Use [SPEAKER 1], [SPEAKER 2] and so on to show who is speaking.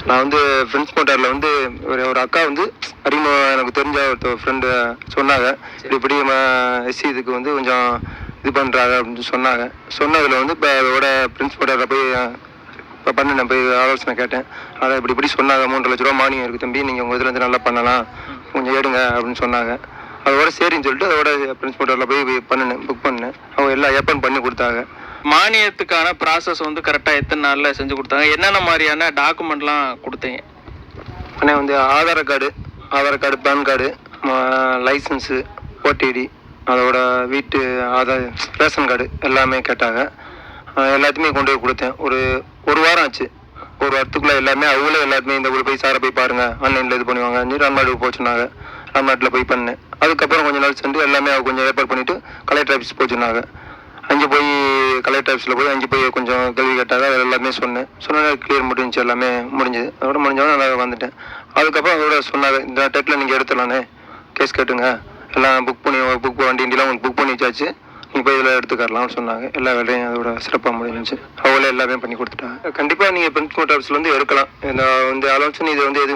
[SPEAKER 1] நான் வந்து ஃப்ரெண்ட்ஸ் மோட்டாரில் வந்து ஒரு அக்கா வந்து அறிமுகம் எனக்கு தெரிஞ்ச ஒரு ஃப்ரெண்டு சொன்னாங்க, இப்படி எஸ்சி இதுக்கு வந்து கொஞ்சம் இது பண்ணுறாங்க அப்படின்னு சொன்னாங்க. சொன்னதில் வந்து இப்போ அதோட ஃப்ரெண்ட்ஸ் மோட்டாரில் போய் இப்போ பண்ணினேன், போய் ஆலோசனை கேட்டேன். அதை இப்படி சொன்னாங்க, 3,00,000 ரூபா மானியம் இருக்குது தம்பி, நீங்கள் உங்கள் இதுலேருந்து நல்லா பண்ணலாம், கொஞ்சம் எடுங்க அப்படின்னு சொன்னாங்க. அதோட சரின்னு சொல்லிட்டு அதோட ஃப்ரெண்ட்ஸ் மோட்டாரில் போய் பண்ணினேன், புக் பண்ணேன். அவங்க எல்லாம் ஏற்பாடு பண்ணி கொடுத்தாங்க.
[SPEAKER 2] மானியத்துக்கான ப்ராசஸ் வந்து கரெக்டாக எத்தனை நாளில் செஞ்சு கொடுத்தாங்க? என்னென்ன மாதிரியான டாக்குமெண்ட்லாம் கொடுத்தீங்க?
[SPEAKER 1] ஆனால் வந்து Aadhaar card, PAN card, licence, OTT, அதோட வீட்டு ஆதார், ரேஷன் கார்டு எல்லாமே கேட்டாங்க. எல்லாத்தையுமே கொண்டு போய் கொடுத்தேன். ஒரு வாரம் ஆச்சு. ஒரு வாரத்துக்குள்ளே எல்லாமே அவங்களே எல்லாருமே இந்த ஊரில் போய் சாரை போய் பாருங்கள், ஆன்லைனில் இது பண்ணுவாங்க, ராம்நாடுக்கு போக சொன்னாங்க. ராம்நாட்டில் போய் பண்ணேன். அதுக்கப்புறம் கொஞ்சம் நாள் சென்று எல்லாமே கொஞ்சம் ஏற்பாடு பண்ணிவிட்டு கலெக்டர் ஆஃபீஸ் போக சொன்னாங்க. அங்கே போய் கலெக்டர் ஆஃபீஸில் போய் அங்கே போய் கொஞ்சம் கேள்வி கேட்டாங்க. அது எல்லாமே சொன்னேன். கிளியர் முடிஞ்சிச்சு, எல்லாமே முடிஞ்சுது. அதோட முடிஞ்சவொடனே நான் வந்துட்டேன். அதுக்கப்புறம் அதோட சொன்னாங்க, இந்த டேட்டில் நீங்கள் எடுத்துடலானே, கேஸ் கேட்டுங்க, எல்லாம் வண்டி இண்டிலாம் உங்களுக்கு புக் பண்ணி வச்சாச்சு, நீங்கள் போய் இதில் எடுத்துக்கரலாம்னு சொன்னாங்க. எல்லா வேலையும் அதோட சிறப்பாக முடிஞ்சிச்சு. அவங்களே எல்லாமே பண்ணி கொடுத்துட்டாங்க. கண்டிப்பாக நீங்கள் ஃப்ரெண்ட்ஸ் மோட்டார் ஆஃபீஸில் வந்து எடுக்கலாம். இந்த ஆலோசனை இது வந்து எதுவும்